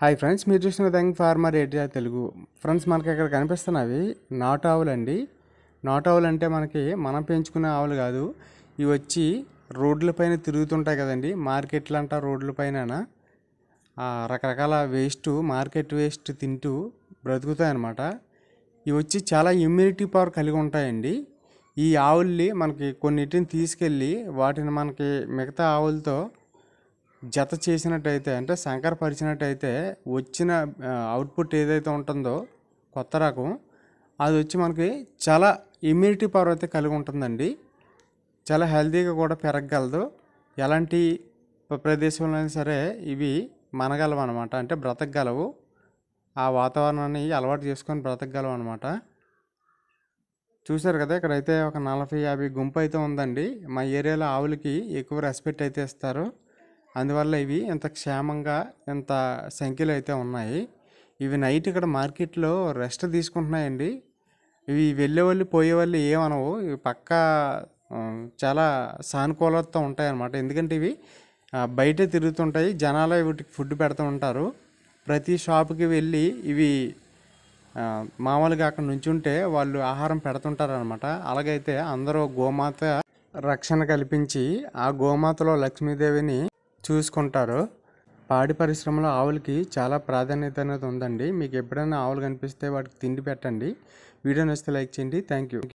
Hi friends, మీరు చూసిన thing farmer area Telugu. Friends, మనకి ఇక్కడ కనిపిస్తున్నవి నాటు ఆవులు అండి. నాటు ఆవులు అంటే మనం పెంచుకునే ఆవులు కాదు. ఇవి వచ్చి రోడ్ల పైన తిరుగుతుంటాయి కదండి, మార్కెట్లు అంట రోడ్ల పైన రకరకాల మార్కెట్ వేస్ట్ తింటూ బ్రతుకుతాయి అన్నమాట. ఇవి వచ్చి చాలా ఇమ్యూనిటీ పవర్ కలిగి ఉంటాయండి. ఈ ఆవుల్ని మనకి కొన్నిటిని తీసుకెళ్ళి వాటిని మనకి మిగతా ఆవులతో జత చేసినట్టయితే, అంటే సంకరపరిచినట్టయితే వచ్చిన అవుట్పుట్ ఏదైతే ఉంటుందో కొత్త రకం, అది వచ్చి మనకి చాలా ఇమ్యూనిటీ పవర్ అయితే కలిగి ఉంటుందండి. చాలా హెల్తీగా కూడా పెరగగలదు. ఎలాంటి ప్రదేశంలో అయినా సరే ఇవి మనగలవు అనమాట, అంటే బ్రతకగలవు. ఆ వాతావరణాన్ని అలవాటు చేసుకొని బ్రతకగలవు అనమాట. చూసారు కదా, ఇక్కడైతే ఒక 40-50 గుంపు అయితే ఉందండి. మా ఏరియాలో ఆవులకి ఎక్కువ రెస్పెక్ట్ అయితే ఇస్తారు. అందువల్ల ఇవి ఇంత క్షేమంగా ఇంత సంఖ్యలో అయితే ఉన్నాయి. ఇవి నైట్ ఇక్కడ మార్కెట్లో రెస్ట్ తీసుకుంటున్నాయండి. ఇవి వెళ్ళేవాళ్ళు పోయేవాళ్ళు ఏమనవు. ఇవి పక్కా చాలా సానుకూలతతో ఉంటాయి అన్నమాట. ఎందుకంటే ఇవి బయటే తిరుగుతుంటాయి, జనాలు వీటికి ఫుడ్ పెడుతూ ఉంటారు. ప్రతి షాపుకి వెళ్ళి ఇవి మామూలుగా అక్కడ నుంచుంటే వాళ్ళు ఆహారం పెడుతుంటారు అనమాట. అలాగైతే అందరూ గోమాత రక్షణ కల్పించి ఆ గోమాతలో లక్ష్మీదేవిని చూసుకుంటారు. పాడి పరిశ్రమలో ఆవులకి చాలా ప్రాధాన్యత అనేది ఉందండి. మీకు ఎప్పుడైనా ఆవులు కనిపిస్తే వాటికి తిండి పెట్టండి. వీడియో నచ్చితే లైక్ చేయండి. Thank you.